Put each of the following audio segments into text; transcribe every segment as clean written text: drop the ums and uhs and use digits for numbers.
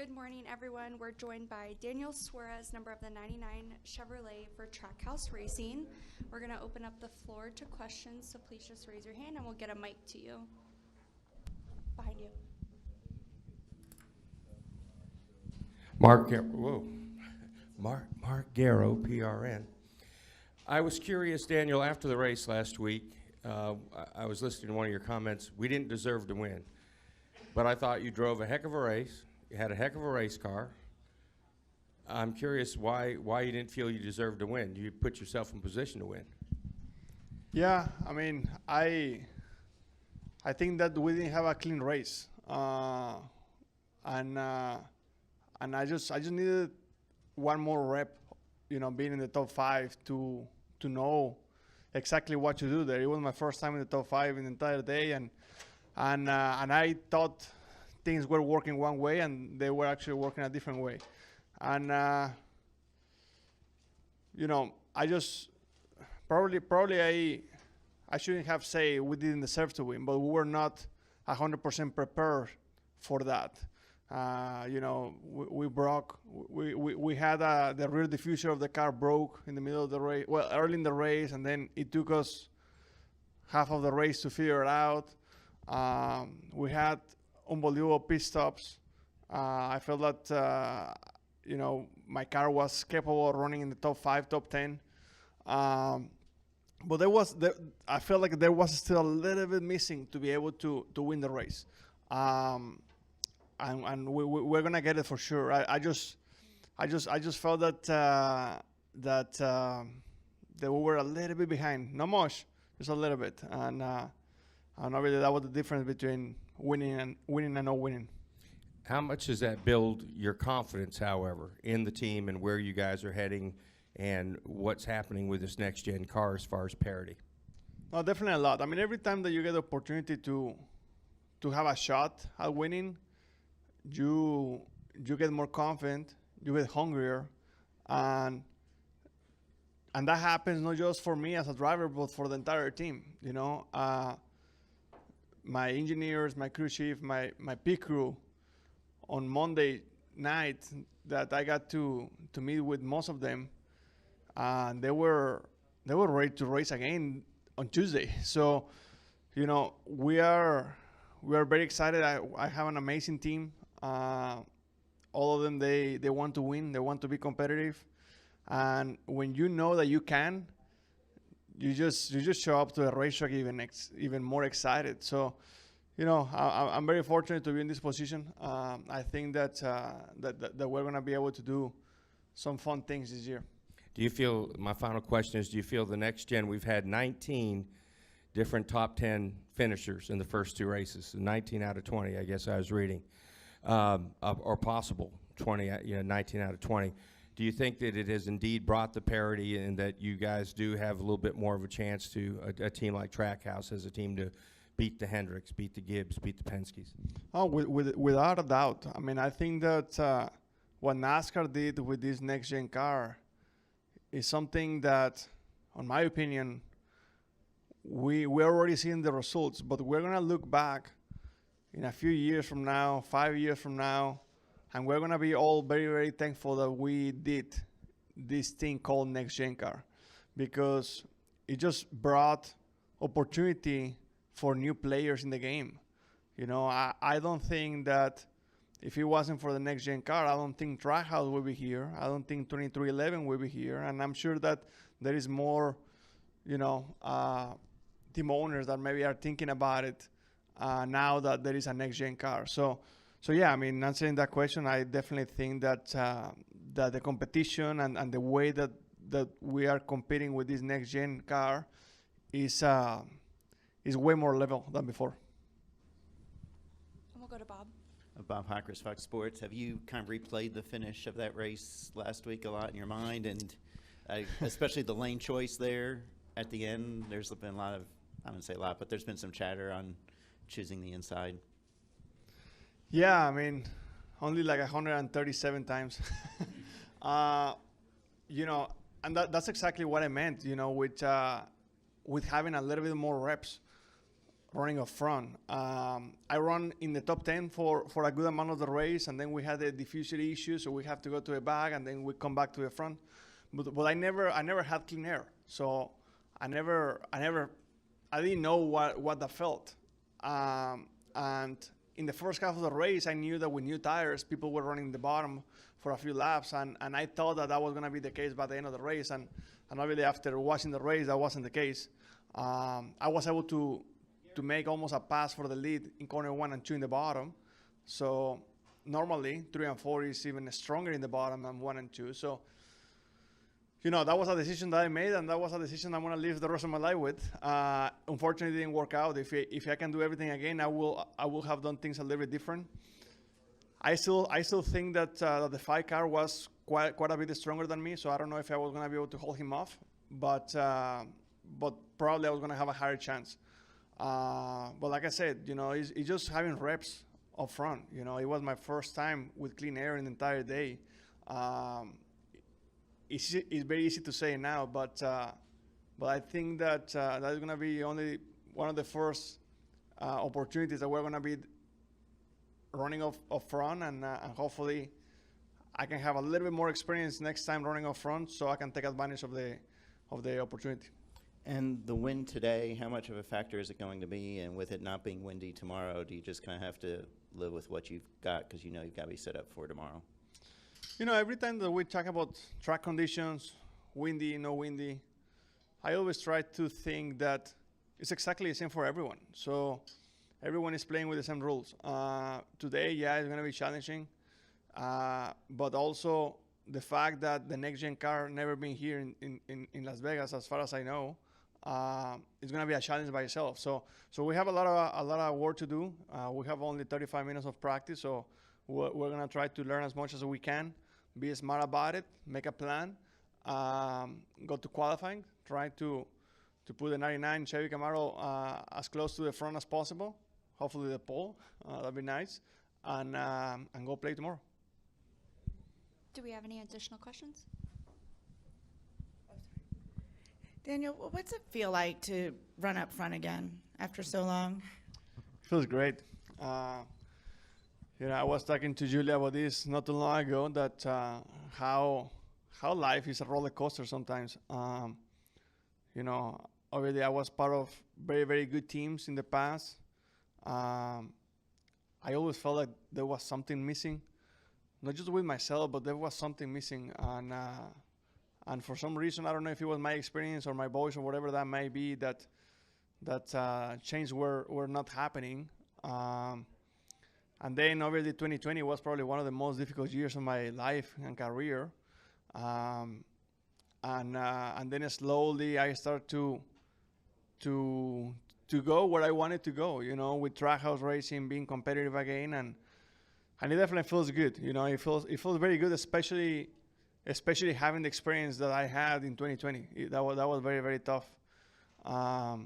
Good morning, everyone. We're joined by Daniel Saurez, number of the 99 Chevrolet for Trackhouse Racing. We're going to open up the floor to questions, so please just raise your hand and we'll get a mic to you. Behind you. Mark Garrow, PRN. I was curious, Daniel, after the race last week, I was listening to one of your comments. We didn't deserve to win, but I thought you drove a heck of a race. You had a heck of a race car. I'm curious why you didn't feel you deserved to win. You put yourself in position to win. Yeah, I mean, I think that we didn't have a clean race, and I just needed one more rep, being in the top 5 to know exactly what to do there. It was my first time in the top 5 in the entire day, and I thought things were working one way, and they were actually working a different way. And I just probably I shouldn't have said we didn't deserve to win, but we were not 100% prepared for that. We had the rear diffuser of the car broke in the middle of the race, well, early in the race, and then it took us half of the race to figure it out. We had unbelievable pit stops. I felt that, my car was capable of running in the top 5, top 10. But I felt like there was still a little bit missing to be able to win the race. And we're gonna get it for sure. I just felt that we were a little bit behind. Not much, just a little bit. And obviously that was the difference between winning and not winning. How much does that build your confidence, however, in the team and where you guys are heading and what's happening with this next-gen car as far as parity? No, definitely a lot. I mean, every time that you get the opportunity to have a shot at winning, you get more confident, you get hungrier, and that happens not just for me as a driver, but for the entire team. My engineers, my crew chief, my pit crew, on Monday night that I got to meet with most of them, and they were ready to race again on Tuesday. So, we are very excited. I have an amazing team. All of them, they want to win. They want to be competitive. And when you know that you can, you just show up to the racetrack even more excited. So, I'm very fortunate to be in this position. I think that we're going to be able to do some fun things this year. My final question is, do you feel the next gen, we've had 19 different top 10 finishers in the first 2 races, 19 out of 20, I guess I was reading, or possible 19 out of 20. Do you think that it has indeed brought the parity and that you guys do have a little bit more of a chance to, a team like Trackhouse as a team, to beat the Hendricks, beat the Gibbs, beat the Penske's? Oh, without a doubt. I mean, I think that what NASCAR did with this next-gen car is something that, in my opinion, we're already seeing the results, but we're going to look back in a few years from now, 5 years from now, and we're going to be all very, very thankful that we did this thing called next-gen car, because it just brought opportunity for new players in the game. I don't think that if it wasn't for the next-gen car, I don't think Trackhouse will be here. I don't think 2311 will be here. And I'm sure that there is more, team owners that maybe are thinking about it now that there is a next-gen car. So yeah, I mean, answering that question, I definitely think that that the competition and the way that we are competing with this next-gen car is way more level than before. And we'll go to Bob. Bob Hockers, Fox Sports. Have you kind of replayed the finish of that race last week a lot in your mind, and especially the lane choice there at the end? There's been a lot of, I wouldn't say a lot, but there's been some chatter on choosing the inside. Yeah, I mean, only like 137 times. And that's exactly what I meant, with having a little bit more reps. running up front. I run in the top 10 for a good amount of the race, and then we had the diffuser issue, so we have to go to the back, and then we come back to the front. But I never had clean air, so I didn't know what that felt. And in the first half of the race, I knew that with new tires, people were running the bottom for a few laps, and I thought that was going to be the case by the end of the race, and obviously after watching the race, that wasn't the case. I was able to make almost a pass for the lead in corner 1 and 2 in the bottom. So normally 3 and 4 is even stronger in the bottom than 1 and 2. So, that was a decision that I made, and that was a decision I'm going to live the rest of my life with. Unfortunately, it didn't work out. If I can do everything again, I will have done things a little bit different. I still think that the 5 car was quite a bit stronger than me, so I don't know if I was going to be able to hold him off, but probably I was going to have a higher chance. But like I said, it's just having reps up front. It was my first time with clean air in the entire day. It's very easy to say now, but I think that that's going to be only one of the first opportunities that we're going to be running up front, and hopefully I can have a little bit more experience next time running up front, so I can take advantage of the opportunity. And the wind today, how much of a factor is it going to be? And with it not being windy tomorrow, do you just kind of have to live with what you've got because you've got to be set up for tomorrow? Every time that we talk about track conditions, windy, no windy, I always try to think that it's exactly the same for everyone. So everyone is playing with the same rules. Today, it's going to be challenging, but also the fact that the next-gen car never been here in Las Vegas, as far as I know, it's going to be a challenge by itself. So we have a lot of work to do. We have only 35 minutes of practice, so we're going to try to learn as much as we can, be smart about it, make a plan, go to qualifying, try to put the 99 Chevy Camaro as close to the front as possible, hopefully the pole, that'd be nice, and go play tomorrow. Do we have any additional questions? Daniel, what's it feel like to run up front again after so long? Feels great. I was talking to Julia about this not too long ago, that how life is a roller coaster sometimes. Already I was part of very, very good teams in the past. I always felt like there was something missing, not just with myself, but there was something missing. And for some reason, I don't know if it was my experience or my voice or whatever that might be, that change were not happening. And then obviously 2020 was probably one of the most difficult years of my life and career. And then slowly I started to go where I wanted to go, with Trackhouse Racing, being competitive again, and it definitely feels good. It feels very good, especially having the experience that I had in 2020. That was very, very tough. I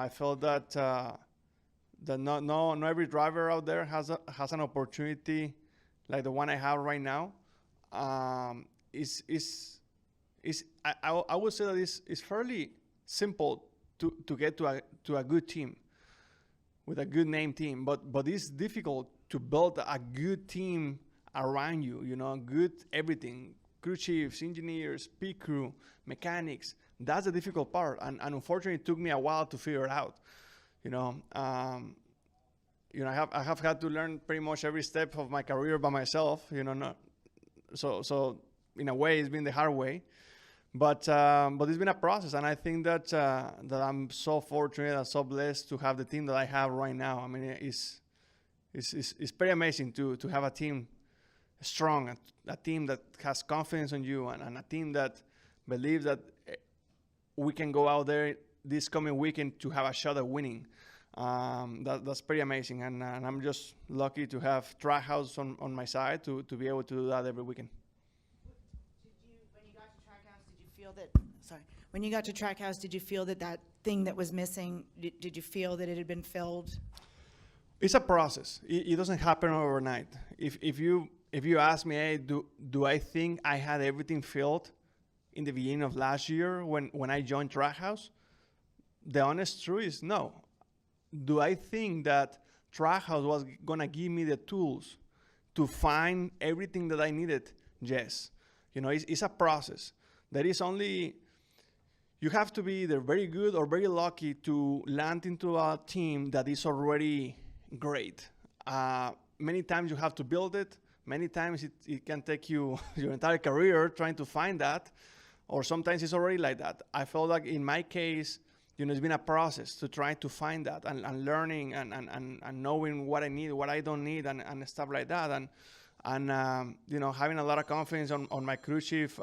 felt that not every driver out there has an opportunity like the one I have right now. I would say that it's fairly simple to get to a good team with a good name team, but it's difficult to build a good team around you. Good everything: crew chiefs, engineers, pit crew, mechanics. That's the difficult part, and unfortunately, it took me a while to figure it out. I have had to learn pretty much every step of my career by myself. So in a way, it's been the hard way, but it's been a process, and I think that I'm so fortunate and so blessed to have the team that I have right now. I mean, it's pretty amazing to have a team strong, a team that has confidence in you, and a team that believes that we can go out there this coming weekend to have a shot at winning. That's pretty amazing, and I'm just lucky to have Trackhouse on my side to be able to do that every weekend. When you got to Trackhouse, did you feel that thing that was missing, did you feel that it had been filled? It's a process. It doesn't happen overnight. If you ask me, hey, do I think I had everything filled in the beginning of last year when I joined Trackhouse? The honest truth is no. do I think that Trackhouse was gonna give me the tools to find everything that I needed? Yes. You know, it's a process. There is only, you have to be either very good or very lucky to land into a team that is already great. Many times you have to build it. Many times it can take you your entire career trying to find that, or sometimes it's already like that. I felt like in my case, you know, it's been a process to try to find that and learning and knowing what I need, what I don't need, and stuff like that. And you know, having a lot of confidence on my crew chief,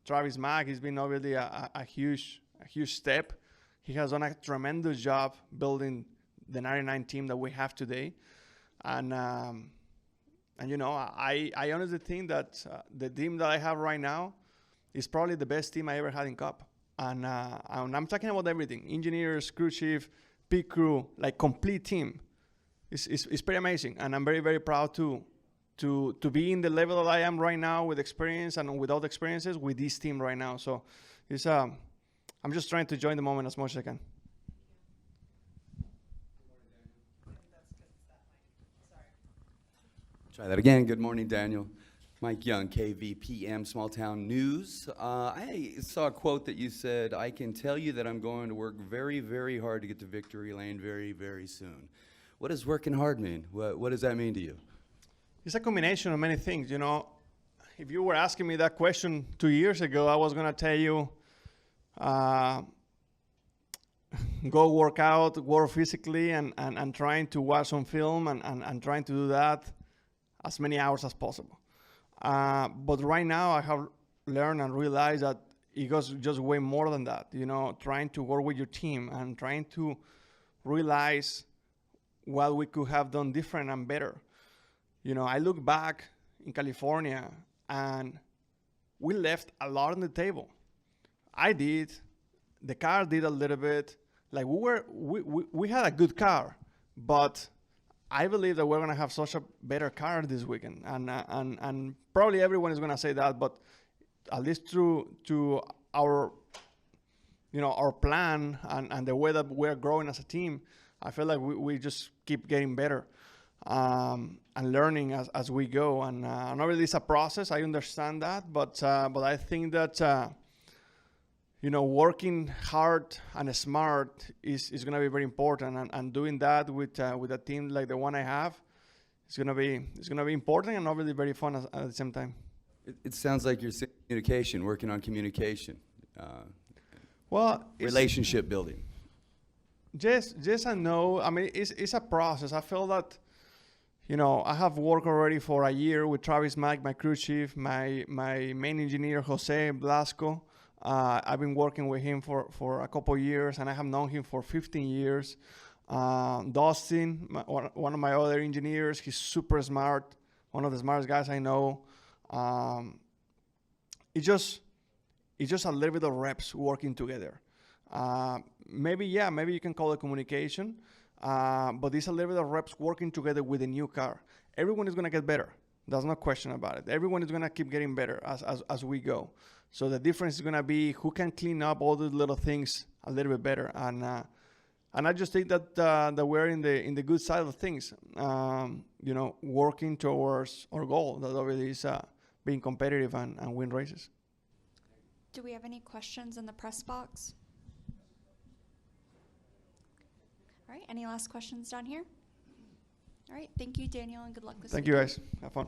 Travis Mack, has been obviously a huge step. He has done a tremendous job building the 99 team that we have today. And you know, I honestly think that the team that I have right now is probably the best team I ever had in Cup. And I'm talking about everything: engineers, crew chief, pit crew, like complete team. It's pretty amazing, and I'm very, very proud to be in the level that I am right now with experience and without experiences with this team right now. So it's I'm just trying to enjoy the moment as much as I can. Try that again. Good morning, Daniel. Mike Young, KVPM, Small Town News. I saw a quote that you said, "I can tell you that I'm going to work very, very hard to get to victory lane very, very soon." What does working hard mean? What does that mean to you? It's a combination of many things. You know, if you were asking me that question 2 years ago, I was going to tell you, go work out, work physically, and trying to watch some film and trying to do that as many hours as possible. But right now I have learned and realized that it goes just way more than that. You know, trying to work with your team and trying to realize what we could have done different and better. You know, I look back in California and we left a lot on the table. I did, the car did a little bit. Like we had a good car, but I believe that we're gonna have such a better car this weekend, and probably everyone is gonna say that, but at least to our, you know, our plan and the way that we're growing as a team, I feel like we just keep getting better and learning as we go. And obviously it's a process. I understand that, but I think that you know, working hard and smart is going to be very important, and doing that with a team like the one I have, it's going to be important and obviously very fun at the same time. It sounds like you're saying communication, working on communication, Well, relationship building. Yes and no. I mean, it's a process. I feel that, you know, I have worked already for a year with Travis Mack, my crew chief, my main engineer, Jose Blasco. I've been working with him for a couple of years, and I have known him for 15 years. Dustin, one of my other engineers, he's super smart, one of the smartest guys I know. It's just a little bit of reps working together. Maybe you can call it communication, but it's a little bit of reps working together with a new car. Everyone is going to get better. There's no question about it. Everyone is going to keep getting better as we go. So the difference is going to be who can clean up all these little things a little bit better. And I just think that we're in the good side of things. You know, working towards our goal that obviously is being competitive and win races. Do we have any questions in the press box? All right, any last questions down here? All right, thank you, Daniel, and good luck this week. Thank you, guys. Have fun.